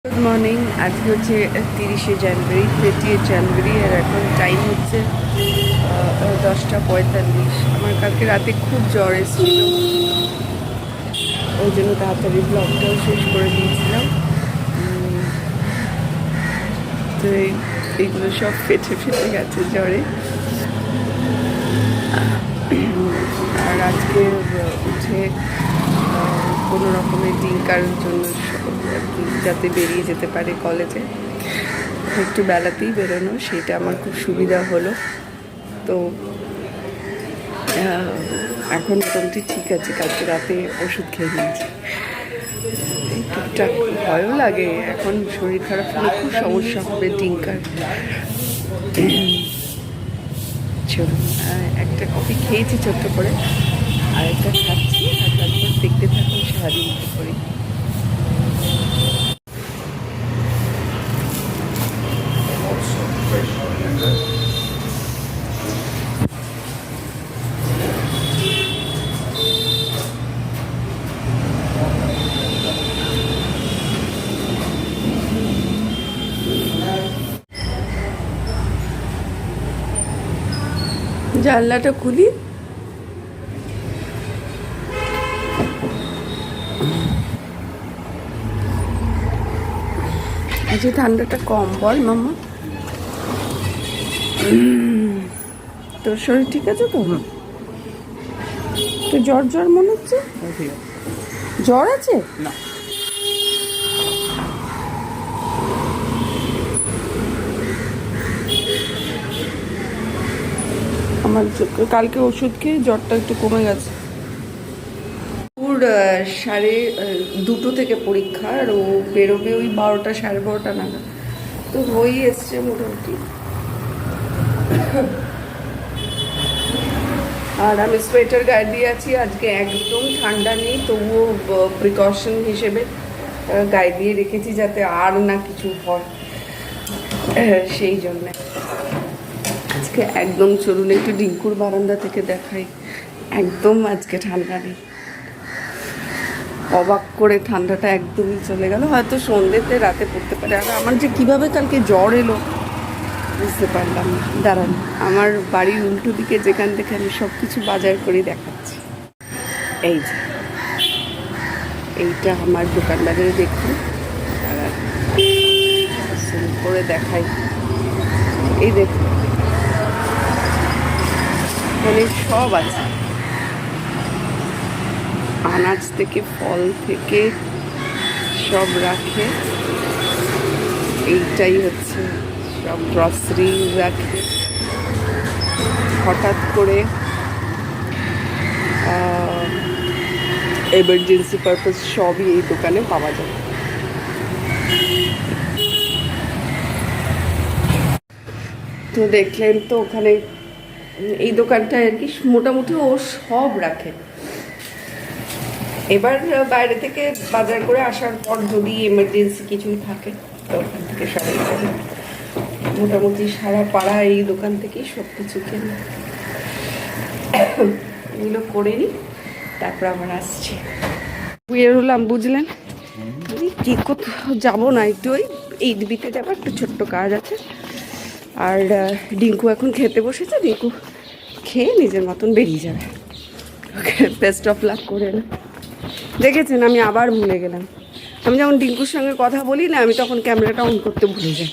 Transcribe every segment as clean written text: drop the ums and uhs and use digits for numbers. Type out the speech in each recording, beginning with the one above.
Good morning. আজকে হচ্ছে 30শে জানুয়ারি, 30 জানুয়ারি, আর এখন টাইম হচ্ছে 10:45। আমার কালকে রাতে খুব জ্বর এসেছিল, ওই জন্য তাড়াতাড়ি ব্লগটাও শেষ করে দিয়েছিলাম। তো এইগুলো সব ফেটে গেছে জ্বরে। আর আজকে উঠে কোনো রকমের ডিঙ্কার জন্য যাতে বেরিয়ে যেতে পারে কলেজে, একটু বেলাতেই বেরোনো, সেটা আমার খুব সুবিধা হলো। তো এখন মোটামুটি ঠিক আছে। কালকে রাতে ওষুধ খেয়ে নিয়েছি। টুকটাক ভয়ও লাগে, এখন শরীর খারাপ হলে খুব সমস্যা হবে ডিঙ্কার। চলুন, একটা কফি খেয়েছি ছোট্ট করে, আর একটা খাচ্ছি, আর তারপর দেখতে থাকুন সারাদিন কী করি। জানলাটা খুলি। আজকে ঠান্ডাটা কম, বল মামা। তোর শরীর ঠিক আছে তো? তো জ্বর জ্বর মনে হচ্ছে। জ্বর আছে না? আমার কালকে ওষুধ খেয়ে জ্বরটা একটু কমে গেছে। ওর 2:30 থেকে পরীক্ষা, আর ও বেরোবে ওই 12টা 12:30 নাগাদ। তো হয়েই এসছে মোটামুটি। আর আমি সোয়েটার গায়ে দিয়ে আছি। আজকে একদম ঠান্ডা নেই, তবুও প্রিকশন হিসেবে গায়ে দিয়ে রেখেছি যাতে আর না কিছু হয়, সেই জন্যে। আজকে একদম, চলুন একটু ডিঙ্কুর বারান্দা থেকে দেখাই। একদম আজকে ঠান্ডা নেই, অবাক করে ঠান্ডাটা একদমই চলে গেল। হয়তো সন্ধ্যেতে রাতে পড়তে পারে। আর আমার যে কীভাবে কালকে জ্বর এলো বুঝতে পারলাম না। দাঁড়ান, আমার বাড়ির উল্টো দিকে যেখান থেকে আমি সব কিছু বাজার করে দেখাচ্ছি। এই যে এইটা আমার দোকান বাজারে দেখুন, করে দেখাই। এই দেখুন, এখানে সব আছে, আনাজ থেকে ফল থেকে সব রাখে। এইটাই হচ্ছে সব গ্রসারি রাখে। হঠাৎ করে এমার্জেন্সি পারপাস সবই এই দোকানে পাওয়া যায়। তো দেখলেন তো, ওখানে এই দোকানটায় আর কি মোটামুটি ও সব রাখে। এবার বাইরে থেকে বাজার করে আসার পর যদি এমার্জেন্সি কিছুই থাকে তো ওখান থেকে সবাই কেনে। মোটামুটি সারা পাড়া এই দোকান থেকেই সব কিছু কেনে। এগুলো করে নিই, তারপর আবার আসছি। বের হলাম, বুঝলেন, কি কোথাও যাবো না, একটু ওই ঈদবিতে যাবো, একটু ছোট্ট কাজ আছে। আর ডিঙ্কু এখন খেতে বসেছে, ডিঙ্কু খেয়ে নিজের মতন বেরিয়ে যাবে। ওকে বেস্ট অফ লাক করে না। দেখেছেন, আমি আবার ভুলে গেলাম। আমি যখন ডিঙ্কুর সঙ্গে কথা বলি না, আমি তখন ক্যামেরাটা অন করতে ভুলে যাই।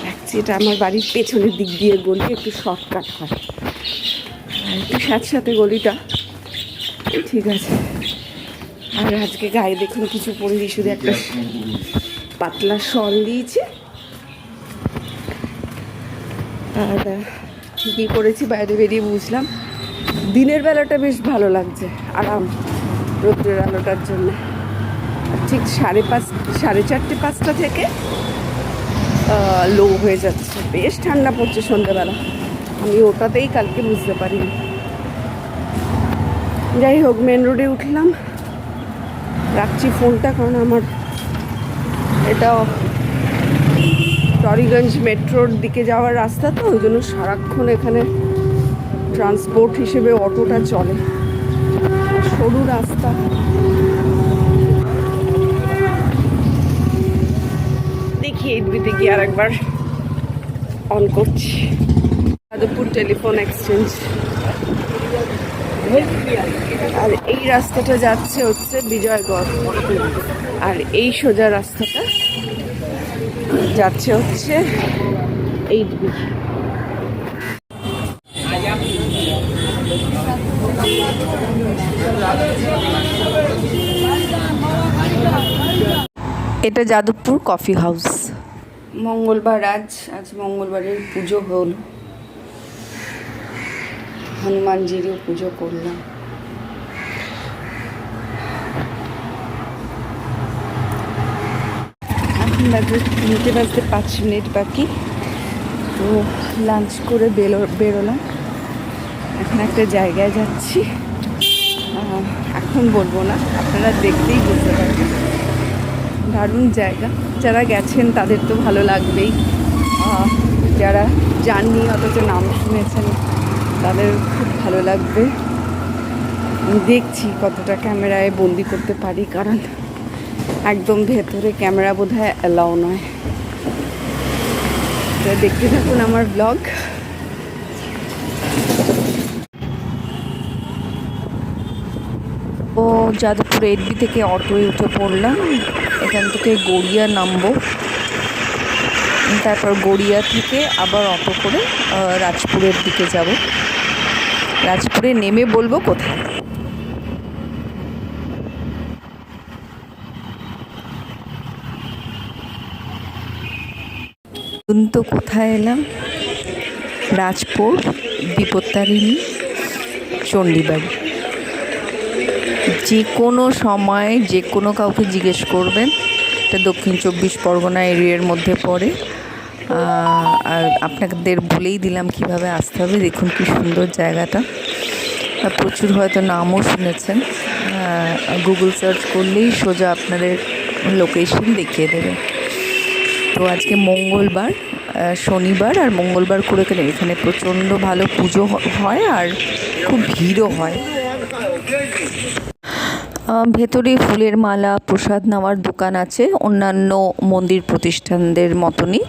দেখছি এটা আমার বাড়ির পেছনের দিক দিয়ে গলি, একটু শর্টকাট হয়, আর একটু সাথে গলিটা ঠিক আছে। আর আজকে গায়ে দেখুন কিছু পরিনি, শুধু একটা পাতলা শল দিয়েছি। আর কী করেছি বাইরে বেরিয়ে বুঝলাম, দিনের বেলাটা বেশ ভালো লাগছে, আরাম, রোদ্রের আলোটার জন্য। ঠিক 4:30 5টা থেকে লো হয়ে যাচ্ছে, বেশ ঠান্ডা পড়ছে সন্ধ্যেবেলা। আমি ওটাতেই কালকে বুঝতে পারিনি। যাই হোক, মেন রোডে উঠলাম, রাখছি ফোনটা, কারণ আমার এটা টরিগঞ্জ মেট্রোর দিকে যাওয়ার রাস্তা, তো ওই জন্য সারাক্ষণ এখানে ট্রান্সপোর্ট হিসেবে অটোটা চলে। সরু রাস্তা, আর একবার অন করছি। Jadavpur telephone exchange. আর এই রাস্তাটা যাচ্ছে হচ্ছে বিজয়গড়, আর এই সোজা রাস্তাটা যাচ্ছে হচ্ছে 8B। এটা যাদবপুর কফি হাউস। মঙ্গলবার আজ মঙ্গলবারের পুজো হল, হনুমানজিরও পুজো করলাম। এখন বাজে 3টে বাজতে 5 মিনিট বাকি। তো লাঞ্চ করে বেরোলাম, এখন একটা জায়গায় যাচ্ছি। এখন বলবো না, আপনারা দেখতেই বুঝতে পারবেন। দারুণ জায়গা, যারা গেছেন তাদের তো ভালো লাগবেই, যারা যাননি অথচ নাম শুনেছেন তাদের খুব ভালো লাগবে। দেখছি কতটা ক্যামেরায় বন্দি করতে পারি, কারণ একদম ভেতরে ক্যামেরা বোধহয় অ্যালাউ নয়। দেখতে থাকুন আমার ব্লগ। ও যাদবপুর 8B থেকে অটোয় উঠে পড়লাম। এখান থেকে গড়িয়া নামবো, তারপর গড়িয়া থেকে আবার অটো করে রাজপুরের দিকে যাব। রাজপুরে নেমে বলবো কোথায়। তো কোথায় এলাম? রাজপুর, বিপত্তারিণী, চণ্ডীবাড়ি। যে কোনো সময় যে কোনো কাউকে জিজ্ঞেস করবেন, এটা দক্ষিণ 24 পরগনা এরিয়ার মধ্যে পড়ে। আর আপনাদের বলেই দিলাম কিভাবে আসতে হবে। দেখুন কি সুন্দর জায়গাটা, প্রচুর হয়তো নামও শুনেছেন। গুগল সার্চ করলেই সোজা আপনাদের লোকেশন দেখিয়ে দেবে। তো আজকে মঙ্গলবার, শনিবার আর মঙ্গলবার করে এখানে প্রচণ্ড ভালো পুজো হয় আর খুব ভিড়ও হয়। ভেতরে ফুলের মালা, প্রসাদ নেওয়ার দোকান আছে, অন্যান্য মন্দির প্রতিষ্ঠানদের মতনই।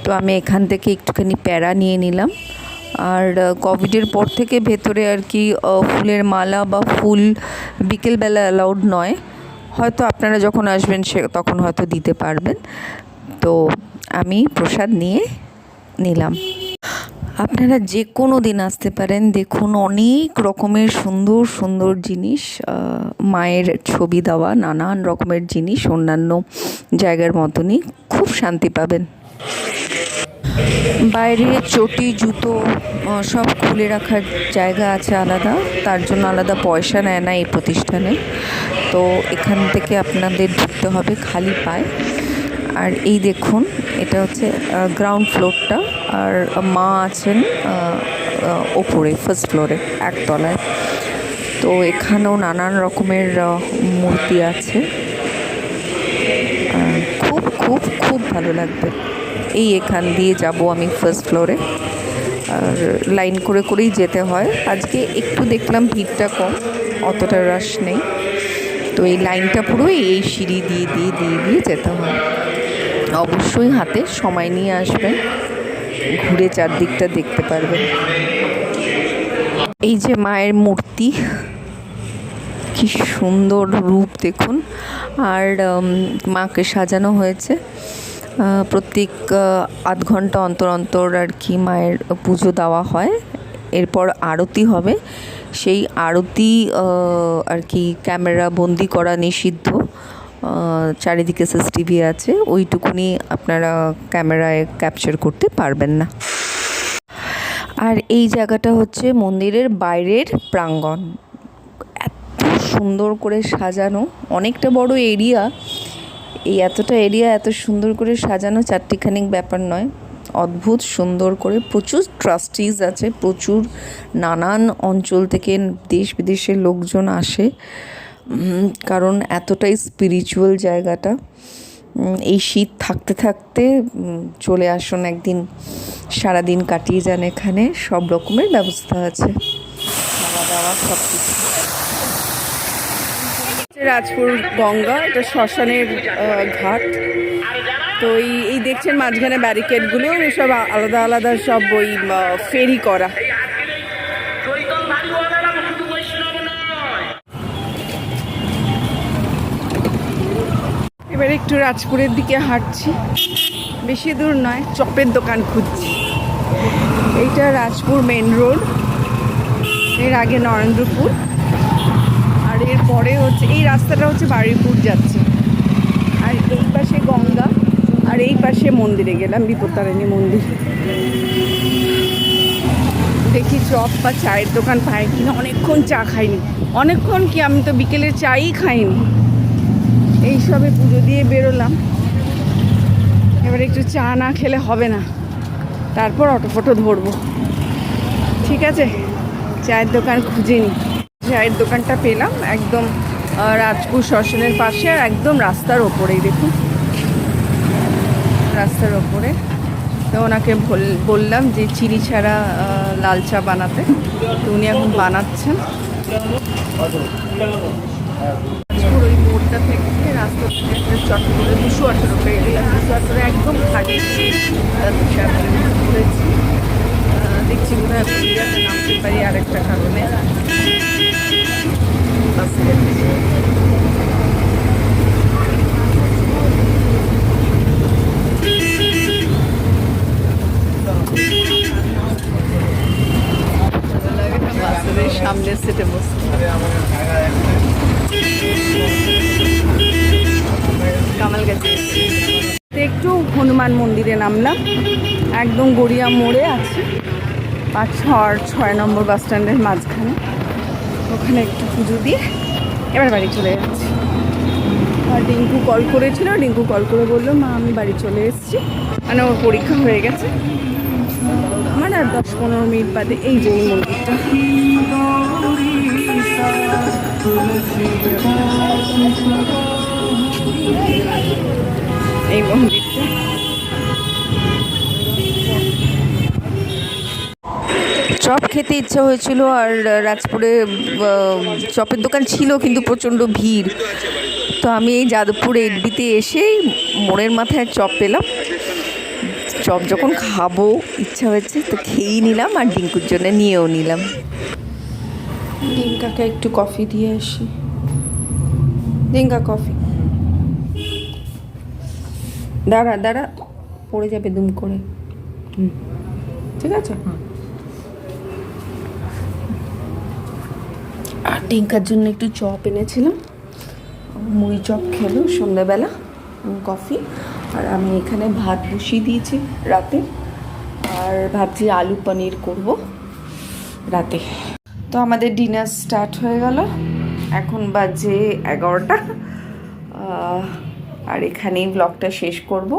তো আমি এখান থেকে একটুখানি প্যারা নিয়ে নিলাম। আর কোভিডের পর থেকে ভেতরে আর কি ফুলের মালা বা ফুল বিকেলবেলা অ্যালাউড নয়। হয়তো আপনারা যখন আসবেন তখন হয়তো দিতে পারবেন। তো আমি প্রসাদ নিয়ে নিলাম। আপনারা যে কোনো দিন আসতে পারেন। দেখুন অনেক রকমের সুন্দর সুন্দর জিনিস, মায়ের ছবি দেওয়া নানান রকমের জিনিস, অন্যান্য জায়গার মতনই। খুব শান্তি পাবেন। বাইরে চটি, জুতো সব খুলে রাখার জায়গা আছে আলাদা, তার জন্য আলাদা পয়সা নেয় না এই প্রতিষ্ঠানে। তো এখান থেকে আপনাদের ঢুকতে হবে খালি পায়ে। আর এই দেখুন, এটা হচ্ছে গ্রাউন্ড ফ্লোরটা, আর মা আছেন ওপরে ফার্স্ট ফ্লোরে একতলায়। তো এখানেও নানান রকমের মূর্তি আছে। খুব খুব খুব ভালো লাগবে। এই এখান দিয়ে যাব আমি ফার্স্ট ফ্লোরে, আর লাইন করে করেই যেতে হয়। আজকে একটু দেখলাম ভিড়টা কম, অতটা রাশ নেই। তো এই লাইনটা পুরোই এই সিঁড়ি দিয়ে দিয়ে দিয়ে দিয়ে যেতে হয়। অবশ্যই হাতে সময় নিয়ে আসবেন, ঘুরে চারদিকটা দেখতে পারবেন। এই যে মায়ের মূর্তি, কি সুন্দর রূপ দেখুন। আর মাকে সাজানো হয়েছে। প্রত্যেক আধ ঘন্টা অন্তর অন্তর আর কি মায়ের পুজো দেওয়া হয়। এরপর আরতি হবে। সেই আরতি আর কি ক্যামেরা বন্দি করা নিষিদ্ধ। চারিদিকে সিসিটিভি আছে, ওইটুকুনি আপনারা ক্যামেরায় ক্যাপচার করতে পারবেন না। আর এই জায়গাটা হচ্ছে মন্দিরের বাইরের প্রাঙ্গণ। এত সুন্দর করে সাজানো, অনেকটা বড় এরিয়া। এই এতটা এরিয়া এত সুন্দর করে সাজানো চারটিখানিক ব্যাপার নয়, অদ্ভুত সুন্দর করে। প্রচুর ট্রাস্টিজ আছে, প্রচুর নানান অঞ্চল থেকে দেশ বিদেশের লোকজন আসে, কারণ এতটাই স্পিরিচুয়াল জায়গাটা। এই শীত থাকতে থাকতে চলে আসুন একদিন, সারাদিন কাটিয়ে যান। এখানে সব রকমের ব্যবস্থা আছে, খাওয়া দাওয়া সব কিছু। রাজপুর গঙ্গা, এটা শ্মশানের ঘাট। তো এই দেখছেন মাঝখানে ব্যারিকেডগুলো, সব আলাদা আলাদা সব ওই ফেরি করা। এবার একটু রাজপুরের দিকে হাঁটছি, বেশি দূর নয়, চপের দোকান খুঁজছি। এইটা রাজপুর মেন রোড, এর আগে নরেন্দ্রপুর, আর এর পরে হচ্ছে এই রাস্তাটা হচ্ছে বারুইপুর যাচ্ছে। আর এই পাশে গঙ্গা, আর এই পাশে মন্দিরে গেলাম, বিপত্তারিণী মন্দির। দেখি চপ বা চায়ের দোকান পাই কিনা। অনেকক্ষণ চা খাইনি, অনেকক্ষণ কি, আমি তো বিকেলের চাই খাইনি। এইসবে পুজো দিয়ে বেরোলাম, এবার একটু চা না খেলে হবে না, তারপর অটো ফটো ধরবো। ঠিক আছে, চায়ের দোকান খুঁজে নিই। চায়ের দোকানটা পেলাম একদম রাজপুর শ্মশানের পাশে, আর একদম রাস্তার ওপরেই, দেখুন রাস্তার ওপরে। তো ওনাকে বললাম যে চিনি ছাড়া লাল চা বানাতে, তো উনি এখন বানাচ্ছেন। ওই মোড়টা থেকে রাস্তা থেকে চট করে 218 পেয়ে গেলাম। 218 একদম খালি ঘুরেছি, দেখছি কোথায় পুরুলিয়াতে নামতে পারি আরেকটা কারণে। সামনের সিটে বসে কামাল গেছে। একটু হনুমান মন্দিরে নামলাম, একদম গড়িয়া মোড়ে আছে, 5-6 নম্বর বাস স্ট্যান্ডের মাঝখানে। ওখানে একটু পুজো দিয়ে এবার বাড়ি চলে যাচ্ছি। আর ডিঙ্কু কল করেছিল, ডিঙ্কু কল করে বললো মা আমি বাড়ি চলে এসেছি, মানে ওর পরীক্ষা হয়ে গেছে। আমার আর 10-15 মিনিট বাদে এই যে এই মন্দিরটা, এই মন্দিরটা চপ খেতে ইচ্ছা হয়েছিল, আর রাজপুরে চপের দোকান ছিল কিন্তু প্রচণ্ড ভিড়। তো আমি এই যাদবপুর এডবিতে এসে মোড়ের মাথায় চপ পেলাম। চপ যখন খাবো ইচ্ছা হয়েছে তো খেয়েই নিলাম, আর ডিঙ্কুর জন্য নিয়েও নিলাম। ডিঙ্কাকে একটু কফি দিয়ে আসি। ডিঙ্কা কফি, দাঁড়া দাঁড়া, পড়ে যাবে দুম করে। ঠিক আছে। আর ডিঙ্কার জন্য একটু চপ এনেছিলাম, মুড়ি চপ খেলো সন্ধ্যাবেলা, কফি। আর আমি এখানে ভাত বসিয়ে দিয়েছি রাতে, আর ভাবছি আলু পনির করব রাতে। তো আমাদের ডিনার স্টার্ট হয়ে গেল, এখন বাজে 11টা। আর এখানেই ব্লগটা শেষ করব।